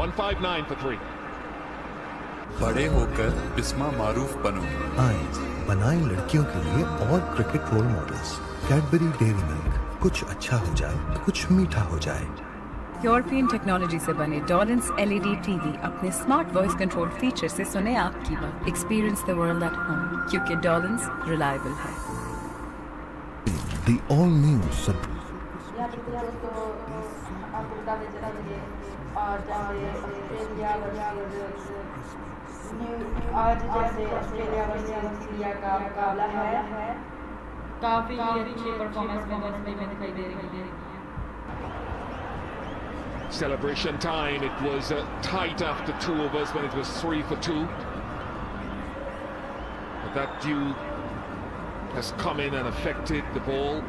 159 for 3. बड़े होकर बिस्मा मारूफ बनो। आए बनाएं लड़कियों के लिए और cricket role models. Cadbury Dairy Milk, कुछ अच्छा हो जाए तो कुछ मीठा हो जाए। यूरोपियन टेक्नोलॉजी से बने डॉलन्स एलईडी टीवी अपने स्मार्ट वॉइस कंट्रोल फीचर से सुने आपकी बात। Experience the world at home, क्योंकि डॉलन्स रिलायबल है। The all new sub आज जैसे ऑस्ट्रेलिया वर्सेस इंडिया का मुकाबला है, काफी अच्छी परफॉर्मेंस दोनों टीमें दिखाई दे रही है। Celebration time. It was tight after 2 overs when it was 3 for 2. But that dew has come in and affected the ball.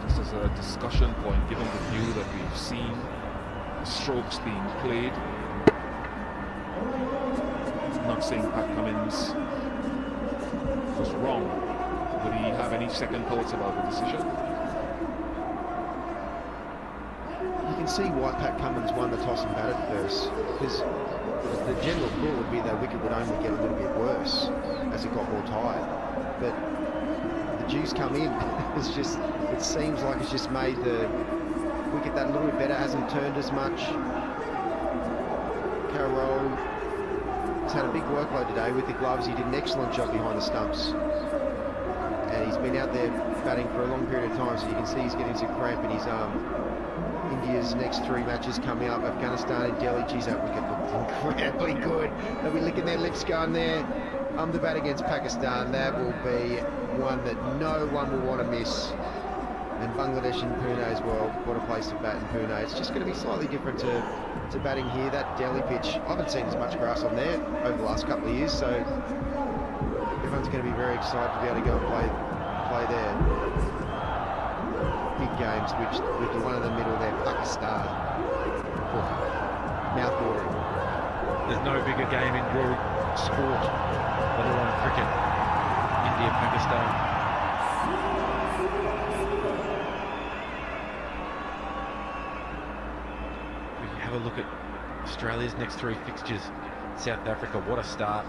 Just as a discussion point, given the view that we've seen the strokes being played. Not saying Pat Cummins was wrong. Would he have any second thoughts about the decision? You can see why Pat Cummins won the toss and batted first, because the general thought would be that wicket would only get a little bit worse as it got more tired. But the dews come in. It seems like it's just made the wicket that little bit better. Hasn't turned as much. Carroll has had a big workload today with the gloves. He did an excellent job behind the stumps, and he's been out there batting for a long period of time, so you can see he's getting some cramp in his arm. India's next 3 matches coming up: Afghanistan and Delhi. Geez, that wicket looked incredibly good. They'll be licking their lips going there. The bat against Pakistan, that will be one that no one will want to miss. And Bangladesh and Pune as well. What a place to bat in Pune. It's just going to be slightly different to batting here. That Delhi pitch, I haven't seen as much grass on there over the last couple of years, so everyone's going to be very excited to be able to go and play there. Big games, which with the one in the middle there, Pakistan. Mouth-watering. There's no bigger game in world sport, let alone cricket. India, Pakistan. We have a look at Australia's next 3 fixtures. South Africa, what a start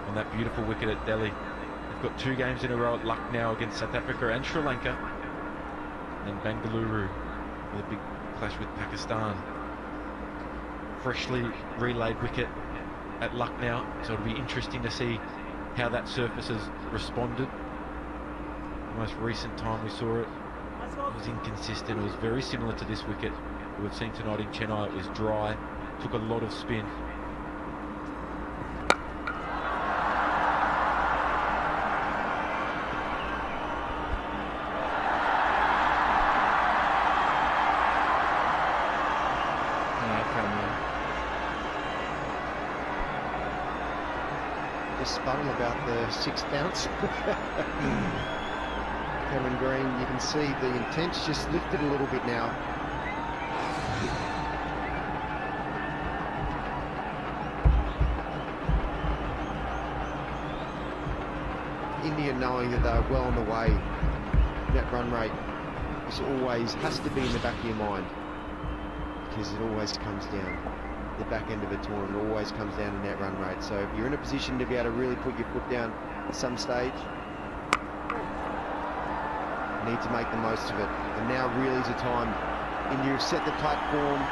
on that beautiful wicket at Delhi. They've got 2 games in a row at Lucknow against South Africa and Sri Lanka. And Bengaluru with a big clash with Pakistan. Freshly relayed wicket at Lucknow, so it'll be interesting to see how that surface has responded. The most recent time we saw it was inconsistent. It was very similar to this wicket we've seen tonight in Chennai. It was dry, took a lot of spin. Just spun about the 6th bounce. Cameron Green, you can see the intent's just lifted a little bit now. India knowing that they're well on the way, that run rate has to be in the back of your mind, because it always comes down. The back end of a tournament always comes down to net run rate. So if you're in a position to be able to really put your foot down at some stage, you need to make the most of it. And now really is a time. India have set the platform.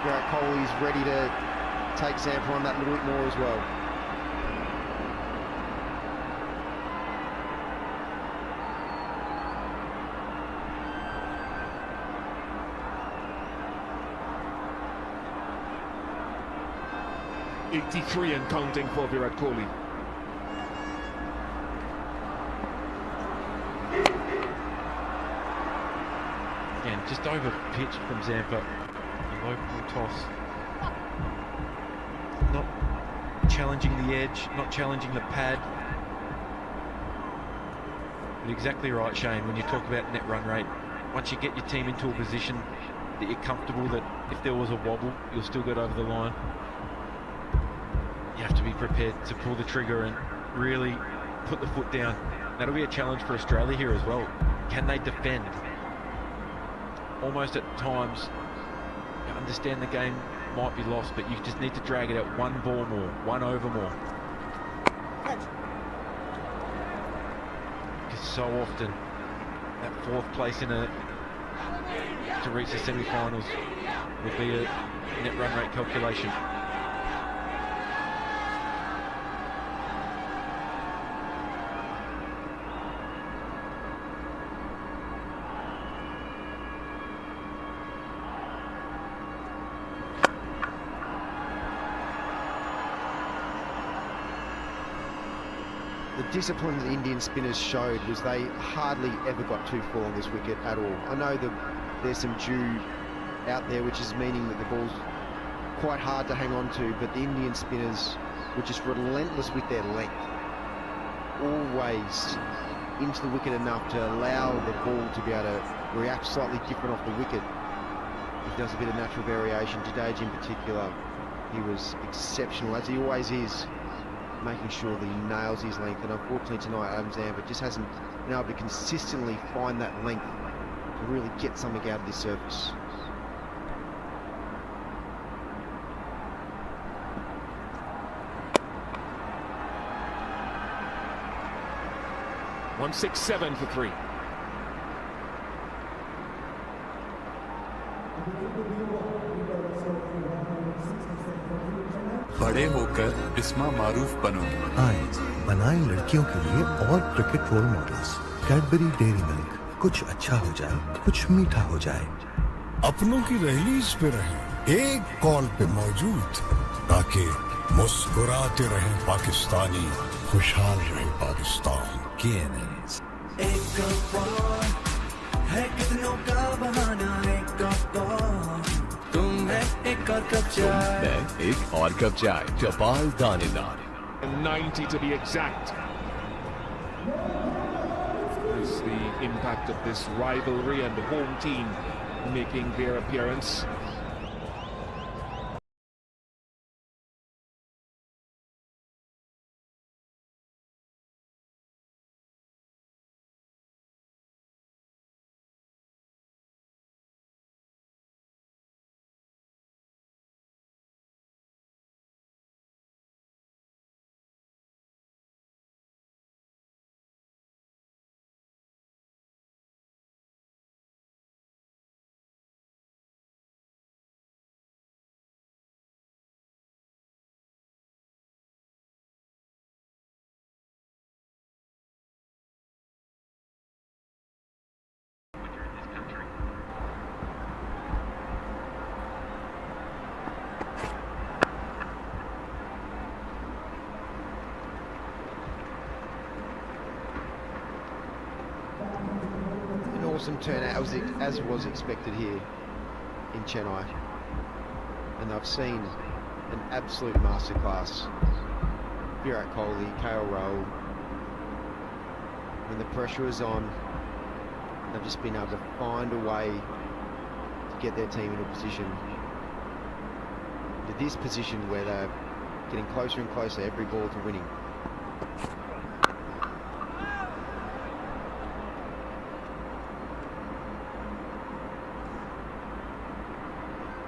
Virat Kohli's ready to take Zampa on that little bit more as well. .83 and counting for Virat Kohli. Again, just over pitch from Zampa. A low ball toss. Not challenging the edge, not challenging the pad. But exactly right, Shane, when you talk about net run rate. Once you get your team into a position that you're comfortable that if there was a wobble, you'll still get over the line. You have to be prepared to pull the trigger and really put the foot down. That'll be a challenge for Australia here as well. Can they defend? almost at times, you understand the game might be lost, but you just need to drag it out one ball more, one over more. Because so often, that fourth place to reach the semi-finals will be a net run rate calculation. The discipline the Indian spinners showed was they hardly ever got too full on this wicket at all. I know that there's some dew out there, which is meaning that the ball's quite hard to hang on to, but the Indian spinners were just relentless with their length. Always into the wicket enough to allow the ball to be able to react slightly different off the wicket. If there was a bit of natural variation, Jadeja in particular, he was exceptional, as he always is, making sure that he nails his length. And unfortunately tonight, Adam Zampa just hasn't been able to consistently find that length to really get something out of this surface. One 6-7 for 3. बड़े होकर बिस्मा मारूफ बनो। आए बनाएं लड़कियों के लिए और cricket role models. Cadbury Dairy Milk, कुछ अच्छा हो जाए, कुछ मीठा हो जाए। अपनों की रहीज पे रहें, एक कॉल पे मौजूद, ताकि मुस्कुराते रहें पाकिस्तानी, खुशहाल रहे पाकिस्तान। एक कप है कितनों का बहाना, एक कप तुम है एक और कप चाय, एक और कप चाय चपाल दानेदार। 90 to be exact. Is the impact of this rivalry and the home team making their appearance. Awesome turnout, as was expected here in Chennai, and I've seen an absolute masterclass. Virat Kohli, KL Rahul, when the pressure is on, they've just been able to find a way to get their team in a position, to this position where they're getting closer and closer every ball to winning.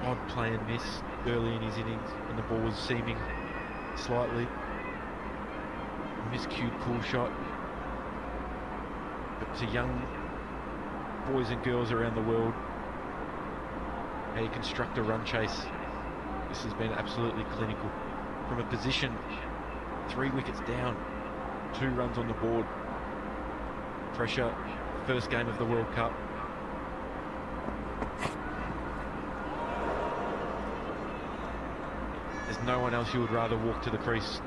Odd play and miss early in his innings when the ball was seaming slightly. Miscued pull shot. But to young boys and girls around the world, how you construct a run chase, this has been absolutely clinical. From a position 3 wickets down, 2 runs on the board. Pressure, first game of the World Cup. There's no one else you would rather walk to the crease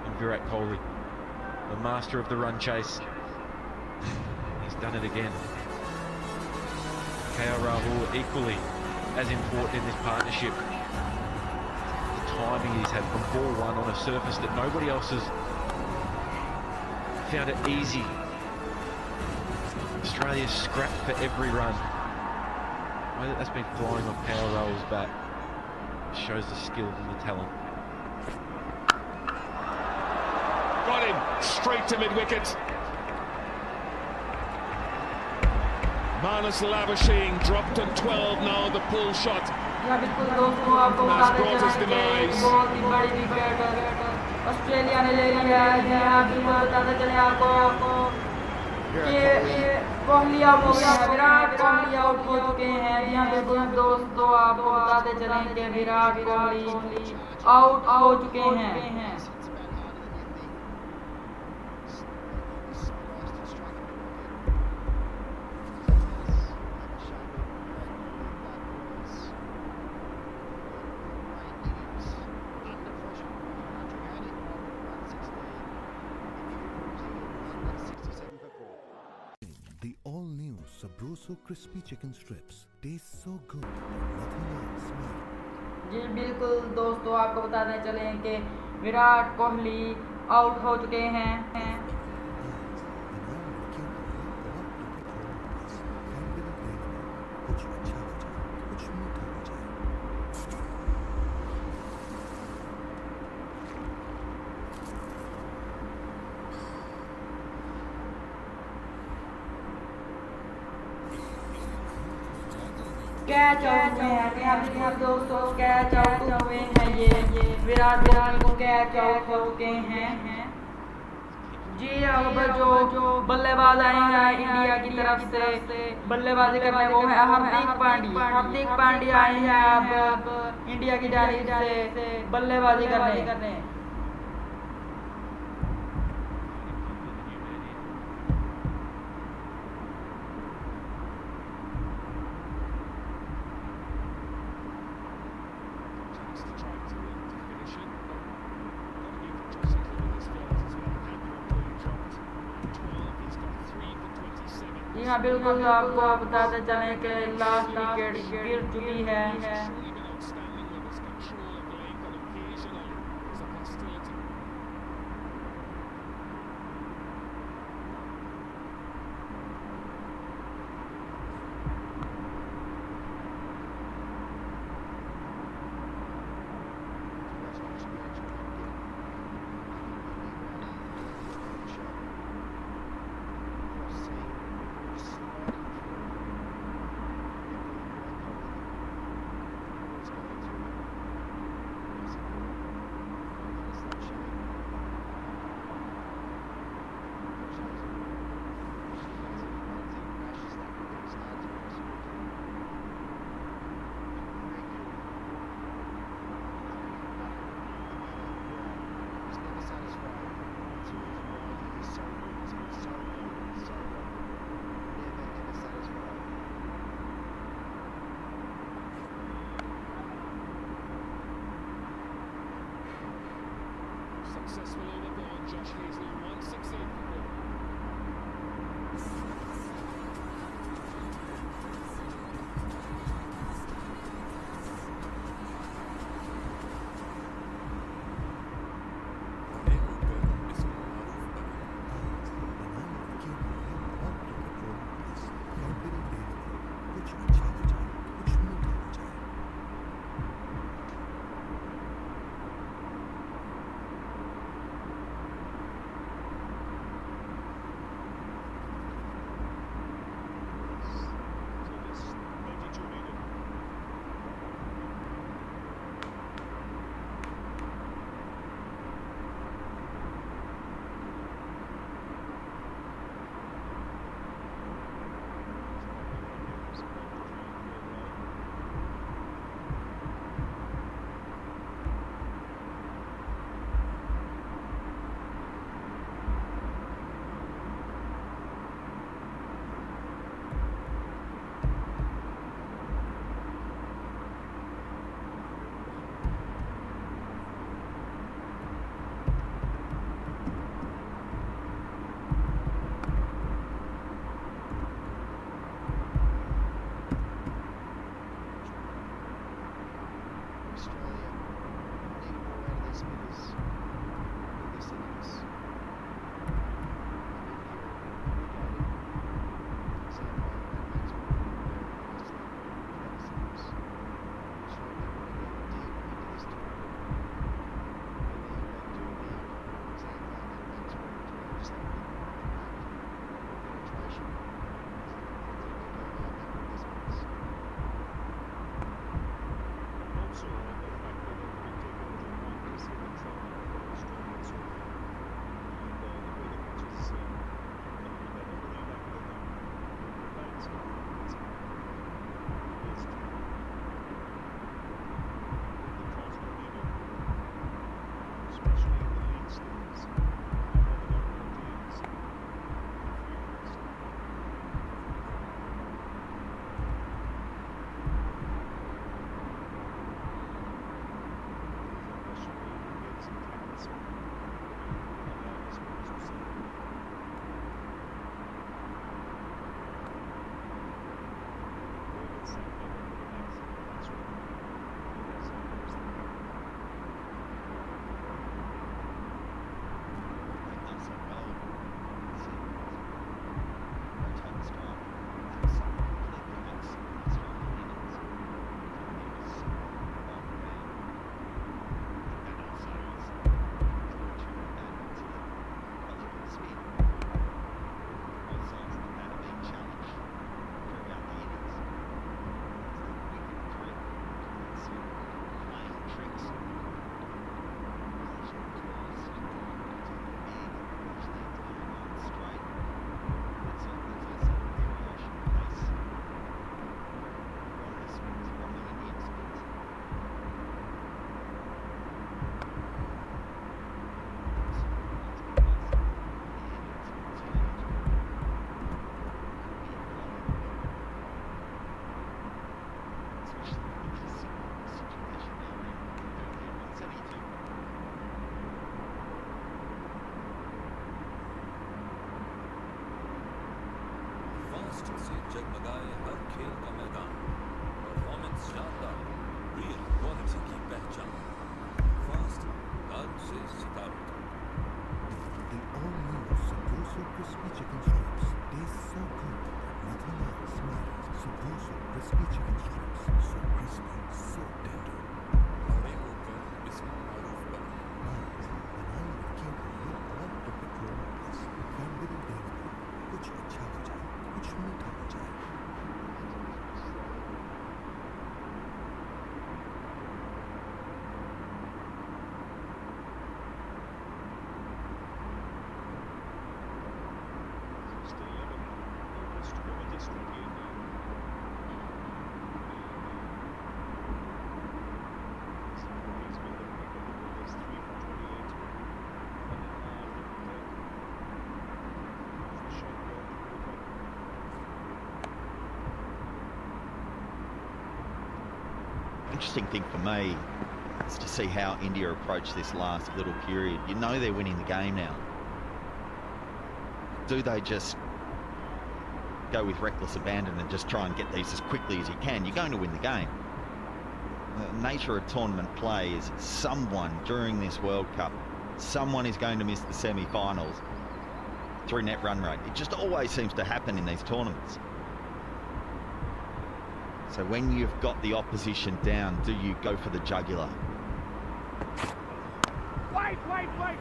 than Virat Kohli, the master of the run chase. He's done it again. KL Rahul equally as important in this partnership. The timing he's had from ball one on a surface that nobody else has found it easy. Australia's scrapped for every run. The way that that's been flying off KL Rahul's bat shows the skill and the talent. Got him straight to mid-wicket. Manus lavishing, dropped on 12 now, the pull shot. या बिल्कुल दोस्तों आपको बताते चलें कि बहुत ही बड़ी wicket Australia ने ले ली है। यहाँ बिल्कुल बताते चले आपको कि कोहली आउट हो गया है, विराट कोहली आउट हो चुके हैं। यहाँ बिल्कुल दोस्तों आपको बताते चलें कि विराट कोहली आउट हो चुके हैं। The all-new Sabroso crispy chicken strips taste so good that nothing else matters. जी बिल्कुल दोस्तों आपको बताते चलें कि विराट कोहली आउट हो चुके हैं। कुछ अच्छा हो जाए, कुछ मीठा हो जाए। कैच आउट में है यहाँ बिल्कुल दोस्तों कैच आउट हुए हैं ये विराट कोहली को कैच आउट हो चुके हैं। जी अब जो बल्लेबाज आए हैं इंडिया की तरफ से बल्लेबाजी करने वो है हार्दिक पांड्या आए हैं अब इंडिया की जानिब से बल्लेबाजी करने। जी हाँ बिल्कुल आपको बताते चलें कि लास्ट विकेट गिर चुकी है। Successful over ball, Josh Hazley 168 for goal. बड़े होकर इसमें मारूफ बनो। कुछ अच्छा हो जाए, कुछ मीठा हो जाए। से जगमगाए हर खेल का मैदान, परफॉर्मेंस शानदार, रियल क्वालिटी की पहचान, फास्ट दाल से सितारों तक। The all-new Sudosu crispy chicken strips taste so good that nothing else matters. Sudosu crispy chicken strips, so crispy, so tender. बड़े होकर इसमें मारूफ बने। बनाई लड़कियों के लिए और cricket role models, Cadbury Dairy Milk, कुछ अच्छा हो जाए, कुछ मीठा हो जाए। Interesting thing for me is to see how India approach this last little period. You know they're winning the game now. Do they just go with reckless abandon and just try and get these as quickly as you can? You're going to win the game. The nature of tournament play is someone during this World Cup, someone is going to miss the semi-finals through net run rate. It just always seems to happen in these tournaments. So when you've got the opposition down, do you go for the jugular?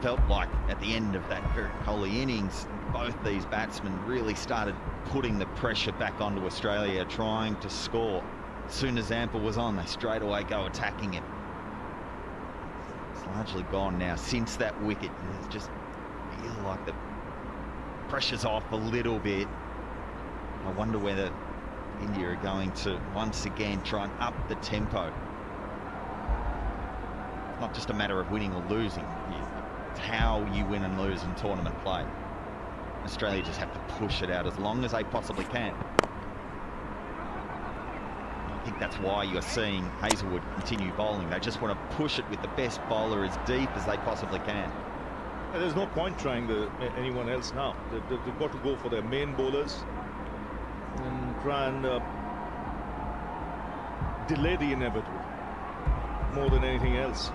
Felt like at the end of that Virat Kohli innings, both these batsmen really started putting the pressure back onto Australia, trying to score. As soon as Zampa was on, they straight away go attacking him. It's largely gone now since that wicket. It's just feel like the pressure's off a little bit. I wonder whether India are going to once again try and up the tempo. It's not just a matter of winning or losing, it's how you win and lose in tournament play. Australia just have to push it out as long as they possibly can. I think that's why you're seeing Hazelwood continue bowling. They just want to push it with the best bowler as deep as they possibly can. And there's no point trying anyone else now. They've got to go for their main bowlers and try and delay the inevitable more than anything else.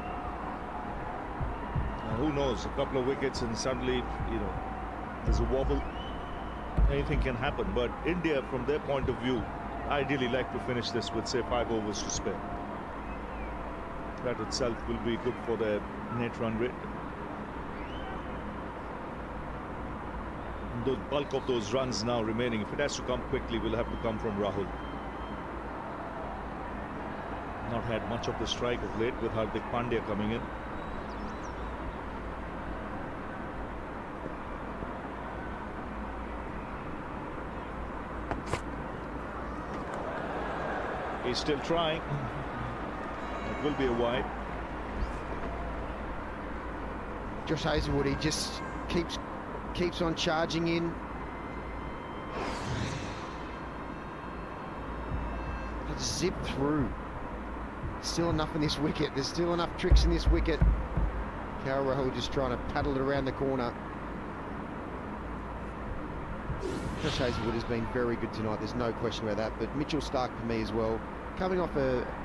Who knows, a couple of wickets and suddenly, there's a wobble. Anything can happen. But India, from their point of view, ideally like to finish this with, say, 5 overs to spare. That itself will be good for their net run rate. The bulk of those runs now remaining, if it has to come quickly, will have to come from Rahul. Not had much of the strike of late with Hardik Pandya coming in. He's still trying. It will be a wide. Josh Hazelwood, he just keeps on charging in. Just zip through. Still enough in this wicket. There's still enough tricks in this wicket. Rahul just trying to paddle it around the corner. Josh Hazelwood has been very good tonight. There's no question about that. But Mitchell Starc for me as well, coming off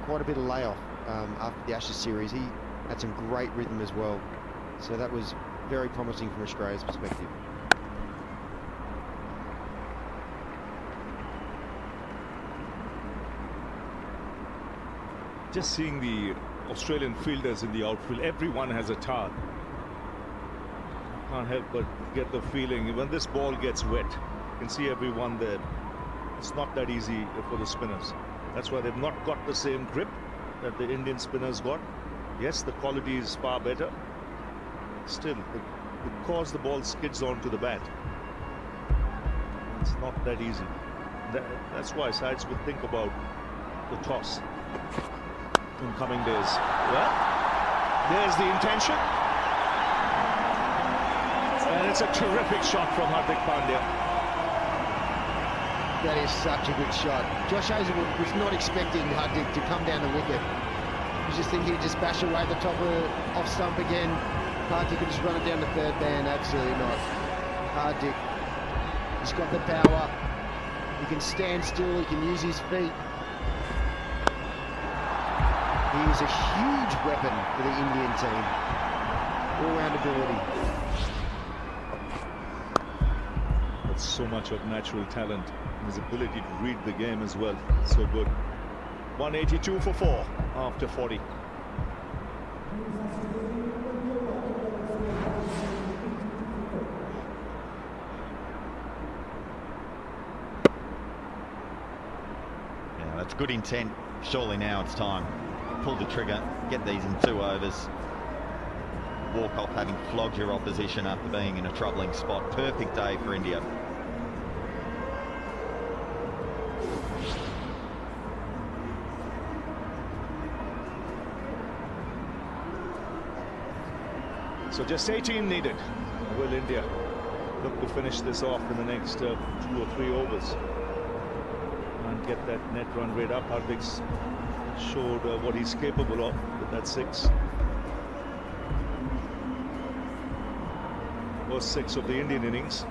quite a bit of layoff after the Ashes series. He had some great rhythm as well. So that was very promising from Australia's perspective. Just seeing the Australian fielders in the outfield, everyone has a target. Can't help but get the feeling when this ball gets wet, you can see everyone there. It's not that easy for the spinners. That's why they've not got the same grip that the Indian spinners got. Yes, the quality is far better. Still, because the ball skids onto the bat, it's not that easy. That's why sides would think about the toss in coming days. Well, there's the intention. And it's a terrific shot from Hardik Pandya. That is such a good shot. Josh Hazelwood was not expecting Hardik to come down the wicket. He was just thinking he'd just bash away the top of off stump again. Hardik could just run it down the third man. Absolutely not. Hardik, he's got the power. He can stand still. He can use his feet. He is a huge weapon for the Indian team. All-round ability. That's so much of natural talent. And his ability to read the game as well. So good. 182 for 4 after 40. Yeah, that's good intent. Surely now it's time. Pull the trigger, get these in 2 overs. Walk off having flogged your opposition after being in a troubling spot. Perfect day for India. So just 18 needed. Will India look to finish this off in the next 2 or 3 overs and get that net run rate up? Hardik's showed what he's capable of with that 6. First 6 of the Indian innings.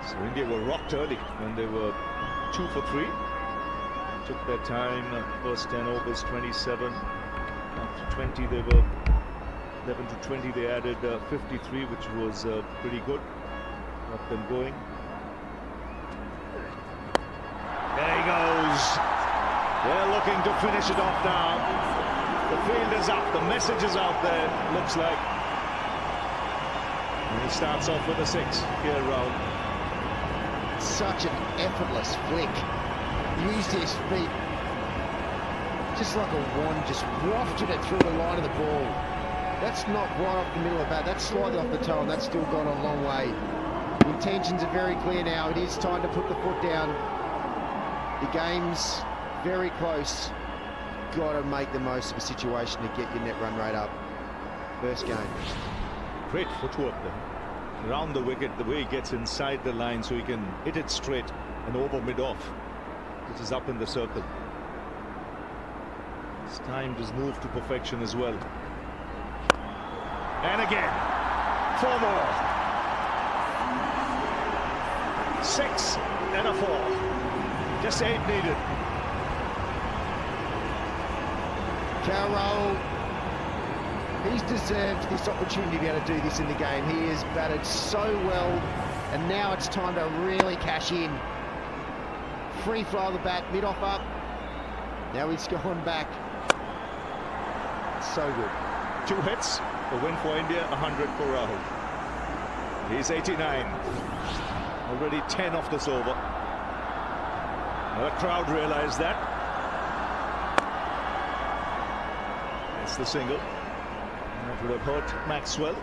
So India were rocked early when they were 2 for 3. Took their time. First 10 overs, 27. After 20, they were 11 to 20. They added 53, which was pretty good. Got them going. There he goes. They're looking to finish it off now. The field is up. The message is out there, looks like. And he starts off with a 6 here, Rahul. Such an effortless flick. Used his feet just like a wand, just wafted it through the line of the ball. That's not right off the middle of the bat. That's slightly off the toe, and that's still gone a long way. The intentions are very clear now. It is time to put the foot down. The game's very close. Got to make the most of a situation to get your net run rate up. First game. Great footwork there. Around the wicket, the way he gets inside the line so he can hit it straight and over mid-off, which is up in the circle. His timed his move to perfection as well. And again, 4 more. 6 and a 4. Just 8 needed. Rahul, he's deserved this opportunity to be able to do this in the game. He has batted so well, and now it's time to really cash in. Free flow of the bat, mid-off up. Now he's gone back. So good. 2 hits, a win for India, 100 for Rahul. He's 89. Already 10 off this over. The crowd realised that. It's the single. That would have hurt Maxwell.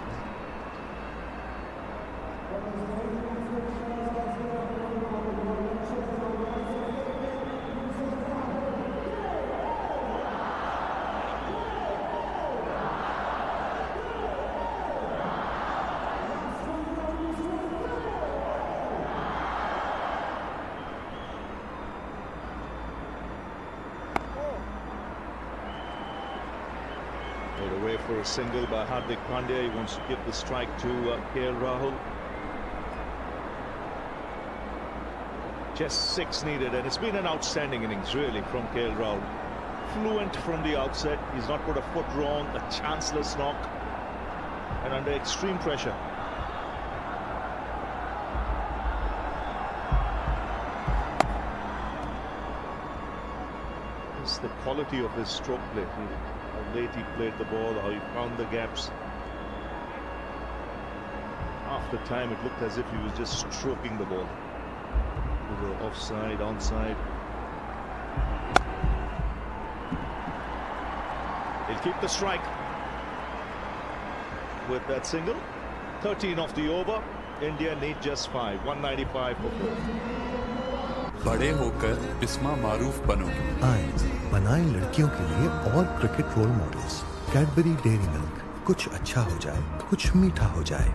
Played away for a single by Hardik Pandya. He wants to give the strike to KL Rahul. Just 6 needed, and it's been an outstanding innings really from KL Rahul. Fluent from the outset. He's not put a foot wrong, a chanceless knock, and under extreme pressure. It's the quality of his stroke play. How late he played the ball, how he found the gaps. After time, it looked as if he was just stroking the ball. Either offside, onside. He'll keep the strike with that single. 13 off the over. India need just 5. 195 for 4. बड़े होकर बिस्मा मारूफ बनो। आए बनाएं लड़कियों के लिए और cricket role models. Cadbury Dairy Milk, कुछ अच्छा हो जाए, कुछ मीठा हो जाए।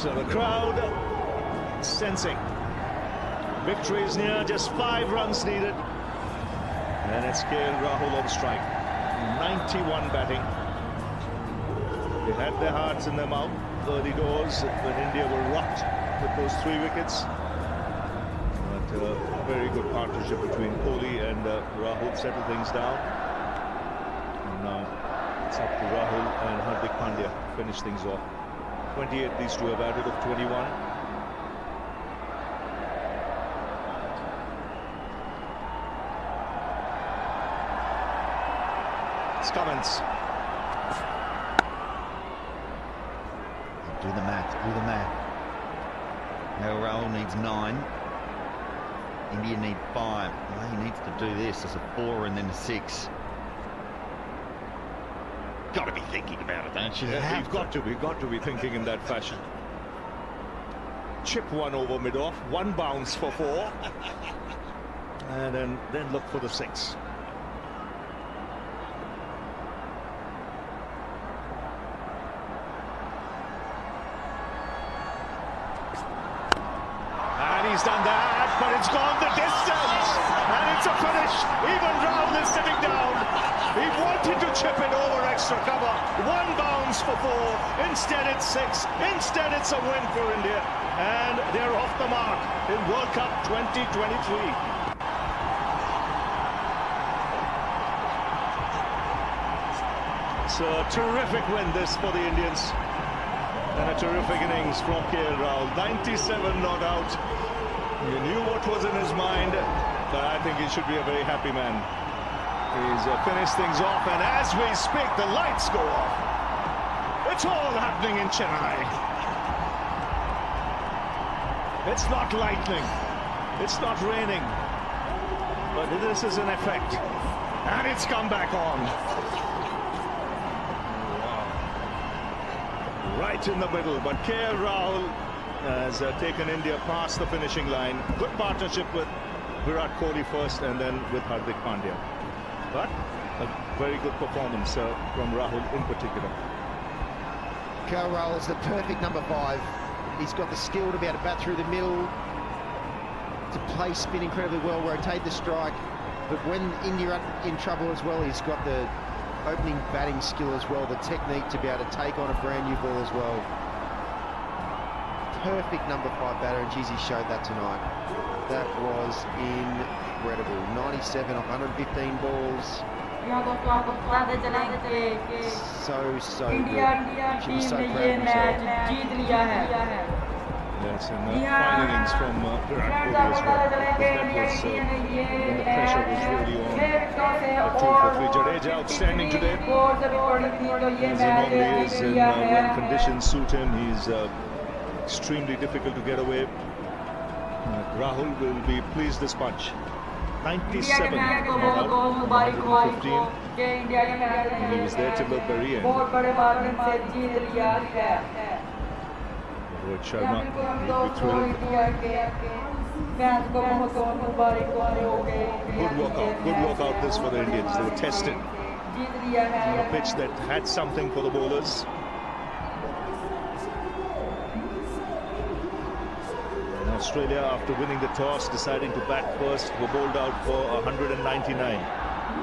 So the crowd sensing victory is near, just 5 runs needed, and it's KL Rahul on strike. 91 batting. They had their hearts in their mouth early doors when India were rocked with those 3 wickets, but a very good partnership between Kohli and Rahul settled things down, and now it's up to Rahul and Hardik Pandya to finish things off. 28 these two have added of 21. It's Cummins. Do the math, do the math. Now Rahul needs 9. India need 5. Well, he needs to do this. There's a 4 and then a 6. Got to be thinking about it, don't you? Yeah, we've got to be thinking in that fashion. Chip one over mid-off, 1 bounce for 4, and then look for the 6. And he's done that, but it's gone the distance, and it's a finish. Even Rahul is sitting down. He wanted to chip it over extra cover. 1 bounce for 4. Instead it's 6. Instead it's a win for India. And they're off the mark in World Cup 2023. It's a terrific win this for the Indians. And a terrific innings from KL Rahul. 97 not out. You knew what was in his mind, but I think he should be a very happy man. He's finished things off, and as we speak, the lights go off. It's all happening in Chennai. It's not lightning. It's not raining. But this is an effect. And it's come back on. Wow. Right in the middle, but KL Rahul has taken India past the finishing line. Good partnership with Virat Kohli first, and then with Hardik Pandya. But a very good performance from Rahul in particular. KL Rahul is the perfect number 5. He's got the skill to be able to bat through the middle, to play spin incredibly well, rotate the strike. But when India are in trouble as well, he's got the opening batting skill as well, the technique to be able to take on a brand new ball as well. Perfect number 5 batter, and geez, he showed that tonight. That was incredible. 97 off 115 balls. So India team ने ये match जीत लिया है। Yes, and fine innings from Virat Kohli as well. That was when the pressure was really on. At 2 for 3. Jadeja outstanding today, as he normally is, and when conditions suit him, he's extremely difficult to get away. Rahul will be pleased this much. 97 not out, 115. And he was there till the very end. Rohit Sharma will be thrilled. Good walkout this for the Indians. They were tested on a pitch that had something for the bowlers. And Australia, after winning the toss, deciding to bat first, were bowled out for 199.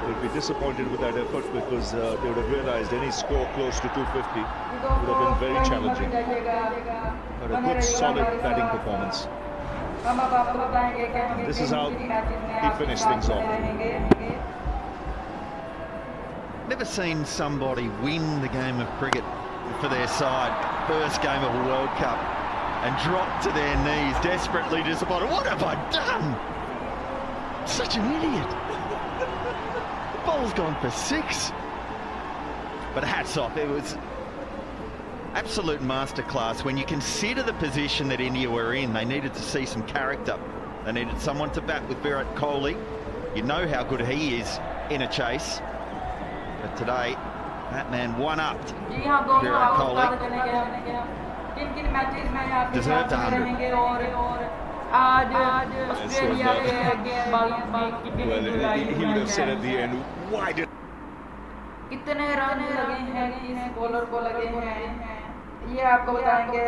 They'd be disappointed with that effort because they would have realized any score close to 250 would have been very challenging. But a good, solid batting performance. And this is how he finished things off. Never seen somebody win the game of cricket for their side, first game of a World Cup, and drop to their knees, desperately disappointed. What have I done? Such an idiot. The ball's gone for 6. But hats off, it was absolute masterclass. When you consider the position that India were in, they needed to see some character. They needed someone to bat with Virat Kohli. You know how good he is in a chase. But today, that man one-upped Virat Kohli. Deserved 100. Well, he would have said at the end, why did... कितने run लगे हैं इस bowler को लगे हैं ये आपको बताएंगे।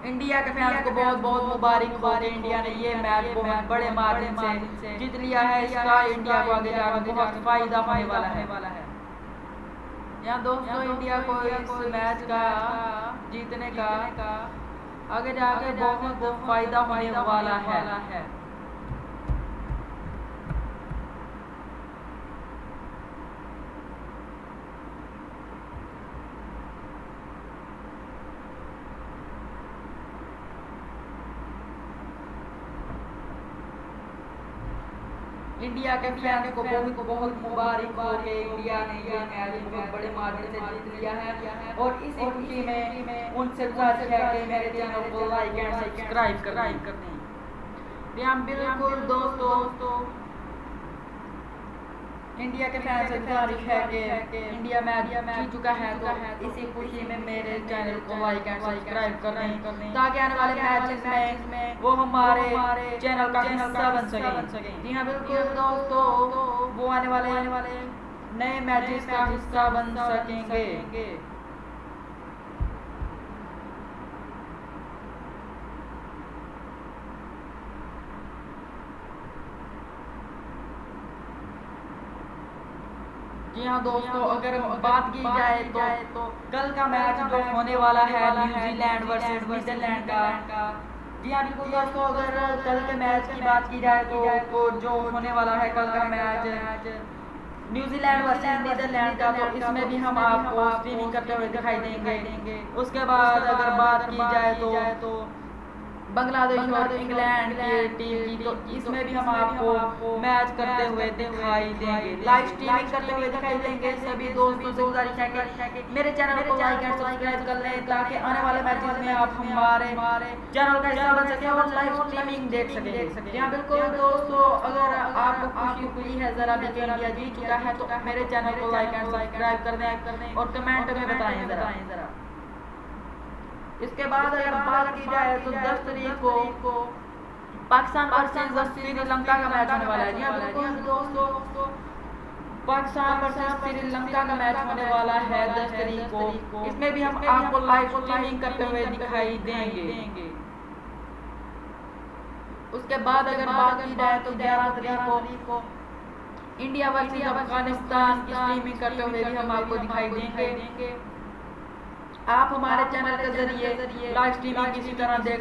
इंडिया के फैंस को बहुत बहुत मुबारक हो कि इंडिया ने ये मैच बहुत बड़े मार्जिन से जीत लिया है। इसका इंडिया को आगे जाकर बहुत फायदा होने वाला है। यहाँ दोस्तों इंडिया को इस मैच का जीतने का आगे जाके बहुत फायदा होने वाला है। इंडिया के फैंस को बहुत मुबारक हो कि इंडिया ने ये मैच बहुत बड़े मार्जिन से जीत लिया है। और इसी खुशी में उनसे गुजारिश है कि मेरे चैनल को लाइक एंड सब्सक्राइब कर दें। हम बिल्कुल दोस्तों इंडिया के फैंस से गुजारिश है कि इंडिया मैच जीत चुका है, तो इसी खुशी में मेरे चैनल को लाइक एंड सब्सक्राइब कर दें ताकि आने वाले मैचेस में वो हमारे चैनल का हिस्सा बन सकें। जी हाँ बिल्कुल दोस्तों, वो आने वाले नए मैचेस का हिस्सा बन सकेंगे। जी हाँ दोस्तों, अगर बात की जाए तो कल का मैच जो होने वाला है न्यूजीलैंड वर्सेस नीदरलैंड का। जी हाँ बिल्कुल दोस्तों, अगर कल के मैच की बात की जाए तो जो होने वाला है कल का मैच न्यूजीलैंड वर्सेस नीदरलैंड का, तो इसमें भी हम आपको स्ट्रीमिंग करते हुए दिखाई देंगे। उसके बाद अगर बात की जाए तो बांग्लादेश और इंग्लैंड की टीम की, तो इसमें भी हम आपको मैच करते हुए दिखाई देंगे, लाइव स्ट्रीमिंग करते हुए दिखाई देंगे। सभी दोस्तों से गुजारिश है कि मेरे चैनल को लाइक एंड सब्सक्राइब कर लें ताकि आने वाले मैचेस में आप हमारे चैनल का हिस्सा बन सके और लाइव स्ट्रीमिंग देख सकें। यहाँ बिल्कुल दोस्तों, अगर आपको खुशी हुई है जरा भी कि इंडिया जीत चुका है तो मेरे चैनल को लाइक एंड सब्सक्राइब कर दें और कमेंट में बताएं जरा। इसके बाद अगर बात की जाए तो 10 तारीख को पाकिस्तान वर्सेस श्रीलंका का मैच होने वाला है। जी हाँ बिल्कुल दोस्तों, पाकिस्तान वर्सेस श्रीलंका का मैच होने वाला है 10 तारीख को। इसमें भी हम आपको लाइव स्ट्रीमिंग करते हुए दिखाई देंगे। उसके बाद अगर बात की जाए तो 11 तारीख को इंडिया वर्सेस अफगानिस्तान की स्ट्रीमिंग करते हुए भी हम आपको दिखाई देंगे। आप हमारे चैनल के जरिए लाइव स्ट्रीमिंग किसी तरह देख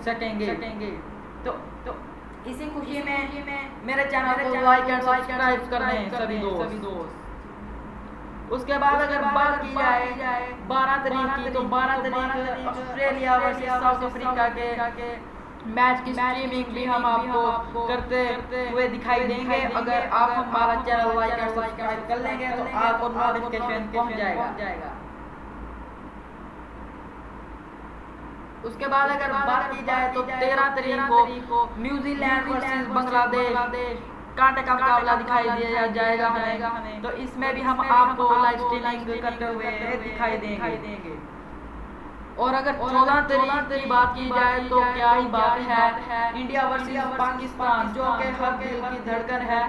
सकेंगे। तो इसी खुशी में मेरे चैनल को लाइक एंड सब्सक्राइब कर दें सभी दोस्त। उसके बाद अगर बात की जाए 12 तारीख की, तो 12 तारीख ऑस्ट्रेलिया वर्सेस साउथ अफ्रीका के मैच की स्ट्रीमिंग भी हम आपको करते हुए दिखाई देंगे। अगर आप हमारा चैनल लाइक और सब्सक्राइब कर लेंगे तो आपको नोटिफिकेशन पहुंच जाएगा। उसके बाद अगर बात की जाए तो 13 तारीख को न्यूजीलैंड वर्सेस बांग्लादेश कांटे का मुकाबला दिखाई दिया जाएगा हमें। तो इसमें भी हम आपको लाइव स्ट्रीमिंग करते हुए दिखाई देंगे। और अगर 14 तारीख की बात की जाए तो क्या ही बात है, इंडिया वर्सेस पाकिस्तान, जो कि हर दिल की धड़कन है।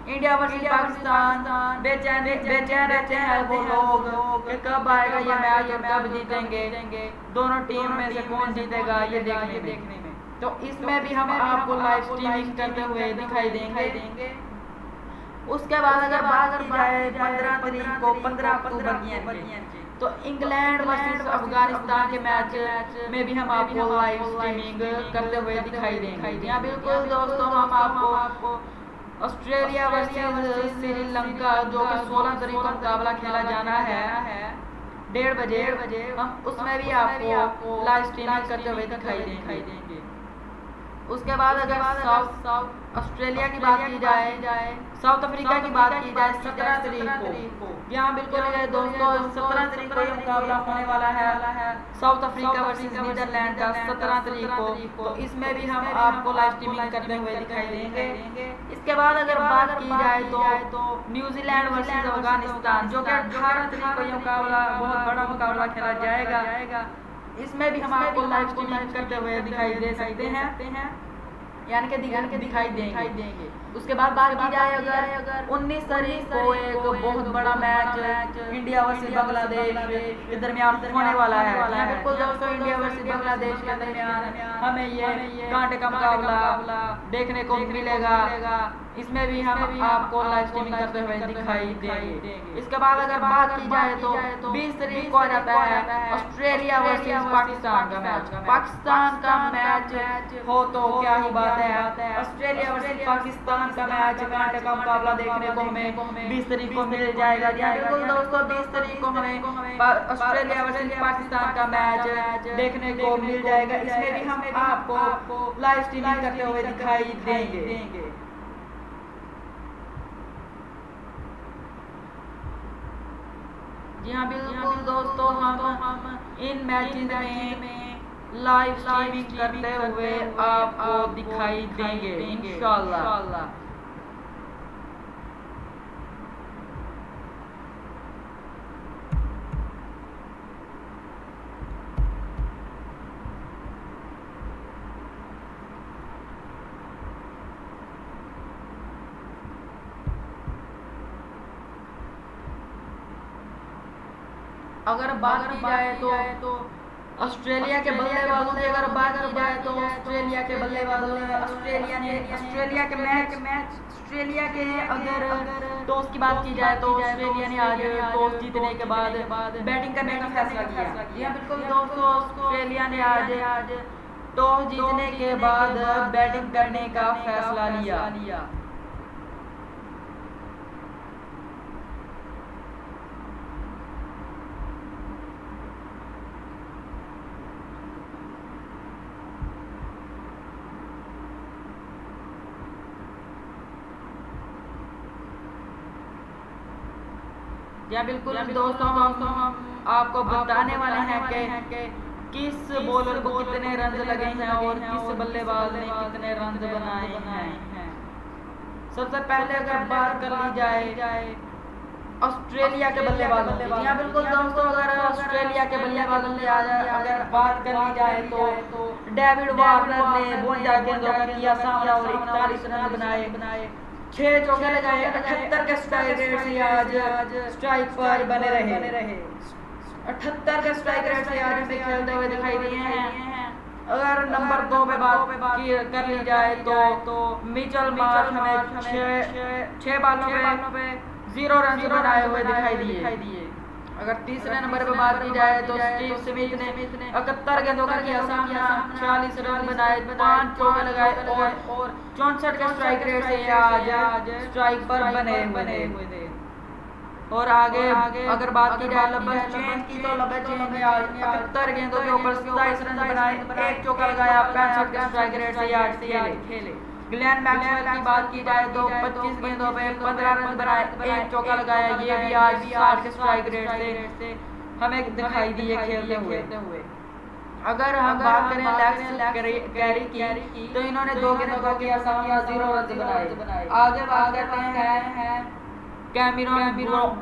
इंडिया वर्सेस पाकिस्तान बेचैन रहते हैं वो लोग कि कब आएगा ये मैच और कब जीतेंगे, दोनों टीम में से कौन जीतेगा ये देखने में। तो इसमें भी हम आपको लाइव स्ट्रीमिंग करते हुए दिखाई देंगे। उसके बाद अगर बात की जाए 15 तारीख को 15 अक्टूबर की, तो इंग्लैंड वर्सेस अफगानिस्तान के मैच में भी हम आपको लाइव स्ट्रीमिंग करते हुए दिखाई देंगे। यहाँ बिल्कुल दोस्तों हम आपको ऑस्ट्रेलिया वर्सेस श्रीलंका, जो कि 16 तारीख को मुकाबला खेला जाना है 1:30 बजे, हम उसमें भी आपको लाइव स्ट्रीमिंग करते हुए दिखाई देंगे। उसके बाद अगर साउथ ऑस्ट्रेलिया की बात की जाए, साउथ अफ्रीका की बात की जाए 17 तारीख को, यहाँ बिल्कुल दोस्तों 17 तारीख को ये मुकाबला होने वाला है साउथ अफ्रीका वर्सेस नीदरलैंड का 17 तारीख को। तो इसमें भी हम आपको लाइव स्ट्रीमिंग करते हुए दिखाई देंगे। इसके बाद अगर बात की जाए तो न्यूजीलैंड वर्सेस अफगानिस्तान, जो कि 18 तारीख को ये मुकाबला बहुत बड़ा मुकाबला खेला जाएगा। इसमें भी हम आपको लाइव स्ट्रीमिंग करते हुए दिखाई दे सकते हैं, यानी कि दिखाई देंगे। उसके बाद बात की जाए अगर 19 तारीख को एक बहुत बड़ा मैच इंडिया वर्सेस बांग्लादेश के दरमियान होने वाला है। यहाँ बिल्कुल दोस्तों इंडिया वर्सेस बांग्लादेश के दरमियान हमें ये कांटे का मुकाबला देखने को मिलेगा। इसमें भी हम आपको लाइव स्ट्रीमिंग करते हुए दिखाई देंगे। इसके बाद अगर बात की जाए तो 20 तारीख को आ जाता है ऑस्ट्रेलिया वर्सेस पाकिस्तान का मैच। पाकिस्तान का मैच हो तो क्या ही बात है, ऑस्ट्रेलिया वर्सेस पाकिस्तान का मैच कांटे का मुकाबला देखने को हमें 20 तारीख को मिल जाएगा। बिल्कुल दोस्तों 20 तारीख को हमें ऑस्ट्रेलिया वर्सेस पाकिस्तान का मैच देखने को मिल जाएगा। इसमें भी हम आपको लाइव स्ट्रीमिंग करते हुए दिखाई देंगे। जी हाँ बिल्कुल दोस्तों हम इन मैचेस में लाइव स्ट्रीमिंग करते हुए आपको दिखाई देंगे इंशाल्लाह। अगर बात की जाए तो ऑस्ट्रेलिया के बल्लेबाजों की अगर बात की जाए तो ऑस्ट्रेलिया के बल्लेबाजों ने ऑस्ट्रेलिया के अगर टॉस की बात की जाए तो ऑस्ट्रेलिया ने आज टॉस जीतने के बाद बैटिंग करने का फैसला किया। जी हाँ बिल्कुल दोस्तों ऑस्ट्रेलिया ने आज टॉस जीतने के बाद बैटिंग करने का फैसला लिया। या बिल्कुल दोस्तों हम आपको बताने वाले हैं कि किस बॉलर को कितने रन लगे हैं और किस बल्लेबाज ने कितने रन बनाए हैं। सबसे पहले अगर बात कर ली जाए ऑस्ट्रेलिया के बल्लेबाजों की, या बिल्कुल दोस्तों अगर ऑस्ट्रेलिया के बल्लेबाजों की अगर बात कर ली जाए तो डेविड वार्नर ने 52 गेंदों का किया सामना और 41 रन बनाए, 6 चौके लगाए, 78 के स्ट्राइक रेट से आज स्ट्राइक पर बने रहे। 78 के स्ट्राइक रेट से आज से खेलते हुए दिखाई दिए हैं। अगर नंबर 2 पे बात कर ली जाए तो मिचेल मार्श हमें 6 बालों पे 0 रन बनाए हुए दिखाई दिए। अगर तीसरे नंबर पे बात की जाए तो स्टीव स्मिथ ने 71 गेंदों का किया सामना, 40 रन बनाए, 5 चौके लगाए और 64 के स्ट्राइक रेट से आज स्ट्राइक पर बने हुए थे। और आगे अगर बात की जाए लबस चेन की तो लबस चेन ने आज 78 गेंदों के ऊपर 27 रन बनाए, एक चौका लगाया, 65 के स्ट्राइक रेट से आज खेले। ग्लेन मैक्सवेल की बात की जाए तो 25 गेंदों पे 15 रन बनाए, एक चौका लगाया, ये भी आज 60 के स्ट्राइक रेट से हमें दिखाई दिए खेलते हुए। अगर हम बात करें लेग्स कैरी की तो इन्होंने 2 गेंदों का किया सामना, 0 रन बनाए। आगे बात करते हैं कैमरॉन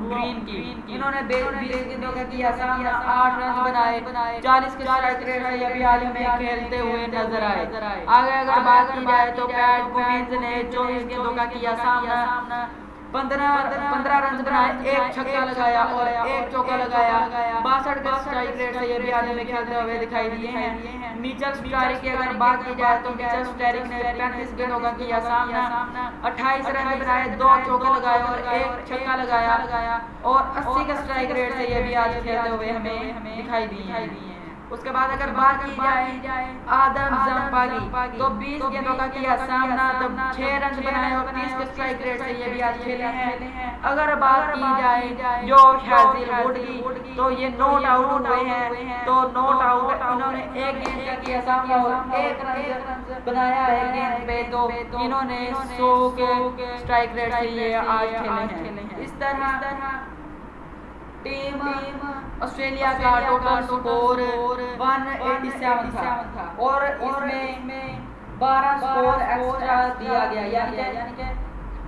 ग्रीन की, इन्होंने 20 गेंदों का किया सामना, 8 रन बनाए, 40 के स्ट्राइक रेट से अभी आज हमें खेलते हुए नजर आए। आगे अगर बात की जाए तो पैट कुमिंस ने 24 गेंदों का किया सामना, 15 रन बनाए, एक छक्का लगाया और एक चौका लगाया, 62 के स्ट्राइक रेट से ये भी आज हमें खेलते हुए दिखाई दिए हैं। मिचेल स्टैरिक की अगर बात की जाए तो मिचेल स्टैरिक ने 35 गेंदों का किया सामना, 28 रन बनाए, 2 चौके लगाए और एक छक्का लगाया और 80 के स्ट्राइक रेट से ये भी आज खेलते हुए हमें दिखाई दिए हैं। उसके बाद अगर बात की जाए आदम जंपागी तो 20 गेंदों का किया सामना, तब 6 रन बनाए और 30 के स्ट्राइक रेट से ये भी आज खेले हैं। अगर बात की जाए जोश हैज़लवुड की तो ये नॉट आउट हुए हैं, तो नॉट आउट इन्होंने एक गेंद का किया सामना और 1 रन बनाया है गेंद पे, तो इन्होंने 100 के स्ट्राइक रेट से ये आज खेले हैं। इस तरह टीम ऑस्ट्रेलिया का टोटल स्कोर 187 था और इसमें 12 स्कोर एक्स्ट्रा दिया गया, यानी कि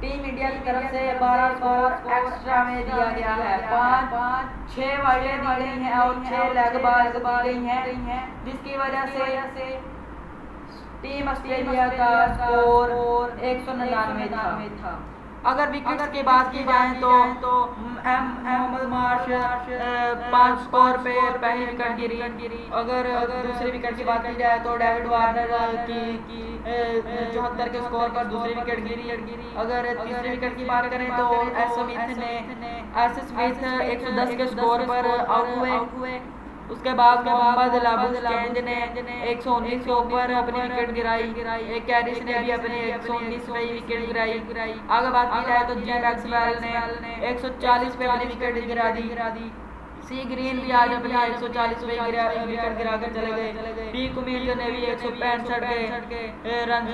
टीम इंडिया की तरफ से 12 स्कोर एक्स्ट्रा में दिया गया है। 6 वाइडें दी गई हैं और 6 लेग बाल दी गई हैं, जिसकी वजह से टीम ऑस्ट्रेलिया का स्कोर 199 था। अगर विकेट्स की बात की जाए तो मोहम्मद मार्श 5 स्कोर पे पहली विकेट गिरी। अगर दूसरी विकेट की बात की जाए तो डेविड वार्नर की 74 के स्कोर पर दूसरी विकेट गिरी। अगर तीसरी विकेट की बात करें तो एस स्मिथ 110 के स्कोर पर आउट हुए। उसके बाद मोहम्मद लाबुस्टैंड ने 119 के ऊपर अपनी विकेट गिराई, एक कैरिस ने भी अपनी 119 पे विकेट गिराई। आगे बात की जाए तो जी मैक्सवेल ने 140 पे अपनी विकेट गिरा दी। सी ग्रीन भी आज अपनी 140 पे विकेट गिरा कर चले गए। पी कुमिंस ने भी 165 रन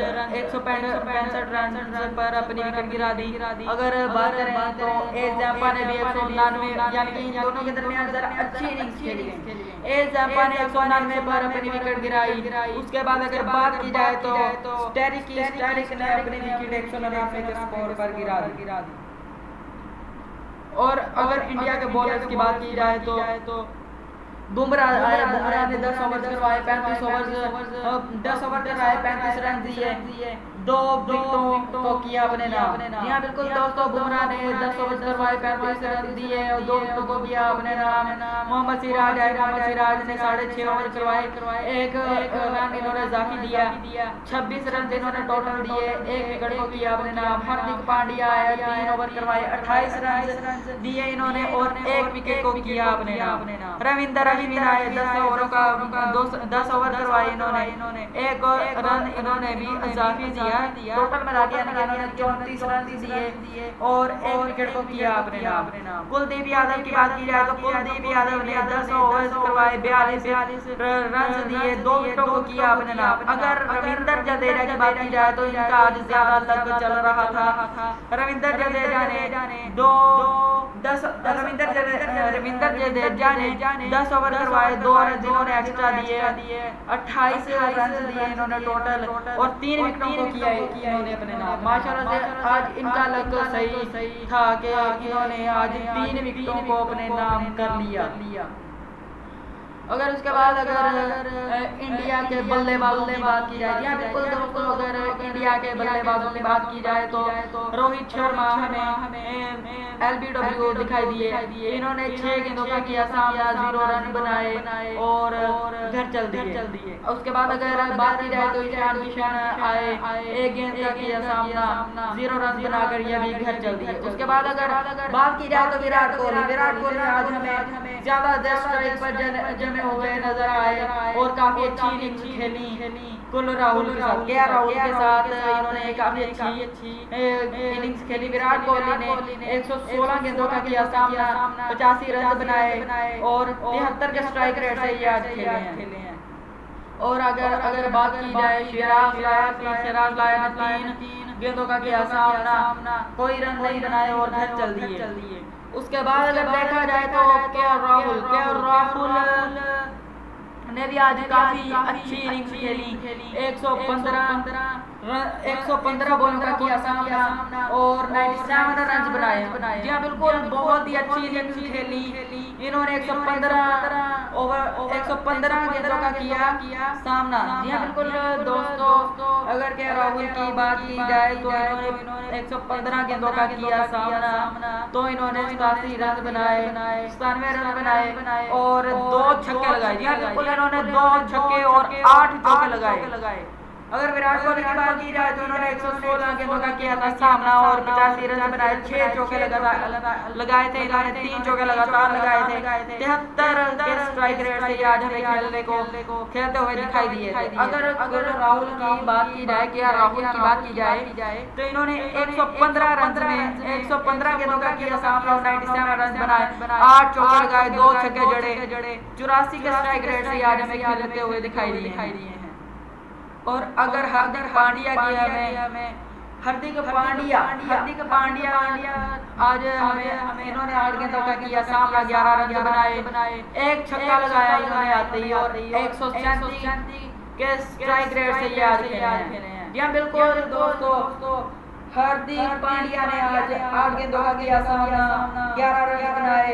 पर अपनी विकेट गिरा दी। अगर बात करें तो ए जैम्पा ने भी 199, यानी कि इन दोनों के दरमियान जरा अच्छी इनिंग्स खेली गई। ए जैम्पा ने 199 पर अपनी विकेट गिराई। उसके बाद अगर बात की जाए तो स्टैरिक ने अपनी विकेट 199 के स्कोर पर गिरा दी। और अगर इंडिया के बॉलर्स की बात की जाए तो बुमराह ने 10 ओवर करवाए, 35 ओवर 10 ओवर करवाए, 35 रन दिए, 2 विकेटों को किया अपने नाम। यहाँ बिल्कुल दोस्तों बुमराह ने 10 ओवर करवाए, 35 रन दिए और 2 विकेटों को किया अपने नाम। मोहम्मद सिराज ने 6.5 ओवर करवाए, 1 रन इन्होंने जाफी दिया, 26 रन इन्होंने टोटल दिए, 1 विकेट को किया अपने नाम। हार्दिक पांड्या आया, 3 ओवर करवाए, 28 रन दिए इन्होंने और 1 विकेट को किया अपने नाम। रविंदर आए, 10 ओवरों का 10 ओवर करवाए इन्होंने, 1 रन इन्होंने भी इजाफी दिया, टोटल मिला के इन्होंने 34 रन दिए और 1 विकेट को किया अपने नाम। कुलदीप यादव की बात की जाए तो कुलदीप यादव ने 10 ओवर करवाए, 42 रन दिए, 2 विकेटों को किया अपने नाम। अगर रविंदर जडेजा की बात की जाए तो इनका आज ज्यादा लक चल रहा था। रविंदर जडेजा ने 10 ओवर करवाए, 2 रन इन्होंने एक्स्ट्रा दिए, 28 रन दिए इन्होंने टोटल और 3 विकेटों को किया इन्होंने अपने नाम। माशाल्लाह से आज इनका लक सही था कि इन्होंने आज 3 विकेटों को अपने नाम कर लिया। अगर उसके बाद अगर इंडिया के बल्लेबाजों की बात की जाए, या बिल्कुल दोस्तों अगर इंडिया के बल्लेबाजों की बात की जाए तो रोहित शर्मा हमें LBW दिखाई दिए। इन्होंने 6 गेंदों का किया सामना, 0 रन बनाए और घर चल दिए। उसके बाद अगर बात की जाए तो ईशान किशन आए, 1 गेंद का किया सामना, 0 रन बनाकर ये भी घर चल दिए। उसके बाद अगर बात की जाए तो विराट कोहली आज हमें ज्यादा स्ट्राइक पर जमे हुए नजर आए और काफी अच्छी इनिंग्स खेली कुल राहुल के साथ, के राहुल के साथ इन्होंने काफी अच्छी इनिंग्स खेली। विराट कोहली ने 116 गेंदों का किया सामना, 85 रन बनाए और 73 के स्ट्राइक रेट से ये आज खेले हैं। और अगर बात की जाए सिराज लाया ने 3 गेंदों का किया सामना, कोई रन नहीं बनाए और घर चल दिए। उसके बाद अगर देखा जाए तो के राहुल ने भी आज काफी अच्छी इनिंग्स खेली। 115 बॉलों का किया सामना और 97 रन बनाए। जी हाँ बिल्कुल, बहुत ही अच्छी इनिंग्स खेली इन्होंने। 115 गेंदों का किया सामना। जी हाँ बिल्कुल दोस्तों, अगर के राहुल की बात की जाए तो इन्होंने 115 गेंदों का किया सामना, तो इन्होंने 87 रन बनाए, 97 रन बनाए और 2 छक्के लगाए। जी हाँ बिल्कुल, इन्होंने 2 छक्के और 8 चौके लगाए। अगर विराट कोहली की बात की जाए तो उन्होंने 116 गेंदों का किया था सामना और 85 रन बनाए, 6 चौके लगाए थे इन्होंने, 3 चौके लगातार लगाए थे। 73 के स्ट्राइक रेट से आज हमें खेलते हुए दिखाई दिए थे। अगर राहुल की बात की जाए, क्या राहुल की बात की जाए तो इन्होंने 115 रन में 115 गेंदों का किया सामना और 97 रन बनाए, 8 चौके लगाए, 2 छक्के जड़े, 84 के स्ट्राइक रेट से आज हमें खेलते हुए दिखाई दिए हैं। और अगर हार्दिक पांड्या की हमें हार्दिक पांड्या आज हमें इन्होंने 8 गेंदों का किया सामना, 11 रन बनाए, 1 छक्का लगाया इन्होंने आते ही और 137 के स्ट्राइक रेट से ये आज खेले हैं। जी हाँ बिल्कुल दोस्तों, हार्दिक पांड्या ने आज 8 गेंदों का किया सामना, 11 रन बनाए,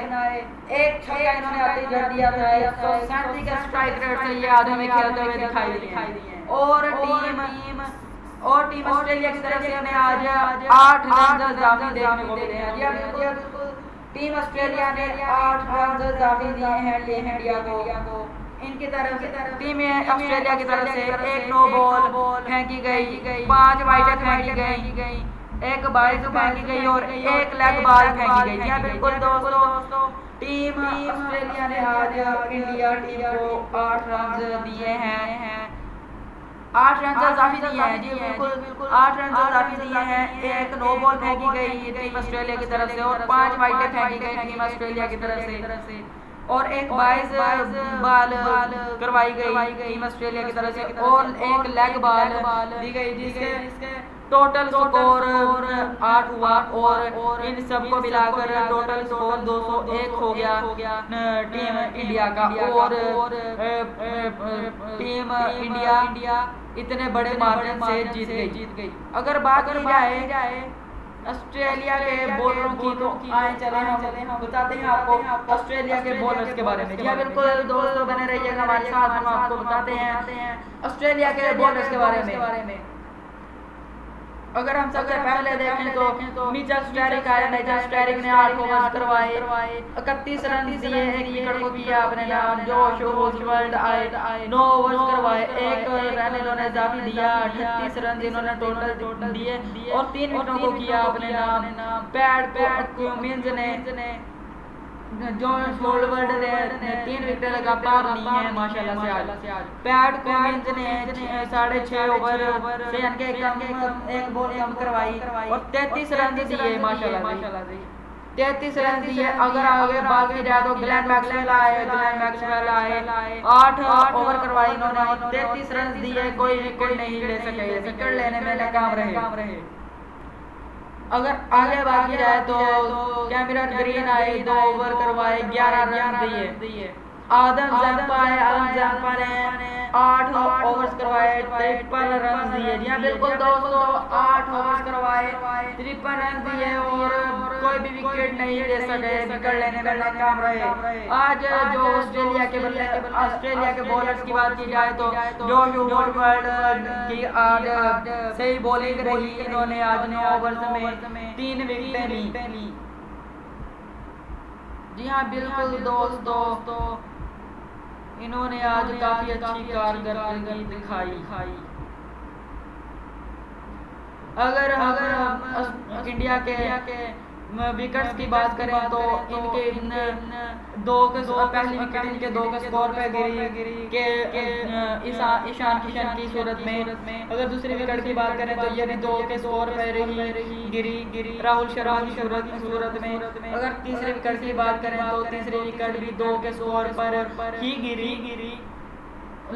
1 छक्का इन्होंने आते ही जड़ दिया था। 137 के स्ट्राइक रेट से ये आज हमें खेलते हुए दिखाई दिए हैं। और टीम ऑस्ट्रेलिया की तरफ से हमें आज 8 रन जाफी देखने को मिले हैं। बिल्कुल, टीम ऑस्ट्रेलिया ने 8 रन जाफी दिए हैं टीम इंडिया को। इनकी तरफ से टीम ऑस्ट्रेलिया की तरफ से 1 नो बॉल फेंकी गई, 5 वाइडें फेंकी गई, 1 बाइज फेंकी गई और 1 लेग बॉल फेंकी गई। जी बिल्कुल दोस्तों, टीम ऑस्ट्रेलिया ने आज इंडिया टीम को 8 रन दिए हैं, 8 रन काफी दिए हैं। जी बिल्कुल 8 रन काफी दिए हैं। 1 नो बॉल फेंकी गई टीम ऑस्ट्रेलिया की तरफ से और 5 वाइडें फेंकी गई टीम ऑस्ट्रेलिया की तरफ से और 1 बाइज बॉल करवाई गई टीम ऑस्ट्रेलिया की तरफ से और 1 लेग बॉल दी गई, जिसके टोटल स्कोर 8 हुआ और इन सबको मिलाकर टोटल स्कोर 201 हो गया टीम इंडिया का। और टीम इंडिया इतने बड़े मार्जिन से जीत गई। अगर बात की जाए ऑस्ट्रेलिया के बॉलरों की तो आए चले हम बताते हैं आपको ऑस्ट्रेलिया के बॉलर्स के बारे में। जी बिल्कुल दोस्तों, बने रहिएगा हमारे साथ, हम आपको बताते हैं ऑस्ट्रेलिया के बॉलर्स के बारे में। अगर हम सबसे पहले देखें तो मिचेल स्टैरिक आया। मिचेल स्टैरिक ने 8 ओवर्स करवाए, 31 रन दिए, 1 विकेट को किया अपने नाम। जोश ओसवाल्ड आए, 9 ओवर्स करवाए, 1 रन इन्होंने इजाफी दिया, 38 रन इन्होंने टोटल दिए और 3 विकेटों को किया अपने नाम। पैट क्यूमिंस ने जोश ओसवाल्ड ने 3 विकेट लगातार ली हैं माशाल्लाह से आज। पैट क्यूमिंस ने 6.5 ओवर से इनके एक बॉल कम करवाई और 33 रन दिए माशाल्लाह से, 33 रन दिए। अगर आगे बात की जाए तो ग्लेन मैक्सवेल आए, 8 ओवर करवाई इन्होंने और 33 रन दिए, कोई विकेट नहीं ले सके, विकेट लेने में नाकाम रहे। अगर आगे बात की जाए तो कैमरन ग्रीन आए, 2 ओवर करवाए, 11 रन दिए। आदम जंपा ने 8 ओवर्स करवाए, 53 रन दिए। जी हाँ बिल्कुल दोस्तों, 8 ओवर्स करवाए, 53 रन दिए और कोई भी विकेट नहीं ले सके, विकेट लेने में नाकाम रहे। आज जो ऑस्ट्रेलिया के बॉलर्स की बात की जाए तो जोश ओसवाल्ड की आज सही बॉलिंग रही, इन्होंने आज 9 ओवर्स में 3 विकेटें ली। जी हाँ बिल्कुल दोस्तों, इन्होंने आज काफी अच्छी कारकर्दगी दिखाई। अगर हम इंडिया के विकेट्स की बात करें तो इनके पहली विकेट इनके 2 के स्कोर पे गिरी के ईशान किशन की सूरत में। अगर दूसरी विकेट की बात करें तो ये भी 2 के स्कोर पे गिरी राहुल शर्मा की सूरत में। अगर तीसरी विकेट की बात करें तो तीसरी विकेट भी 2 के स्कोर पर ही गिरी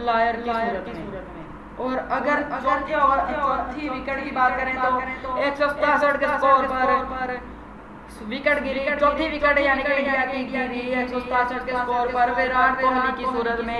लायर की सूरत में। और अगर चौथी विकेट की बात करें तो 167 के स्कोर पर विकेट गिरी, चौथी विकेट यानी कि इंडिया की गिरी 167 के स्कोर पर विराट कोहली की सूरत में।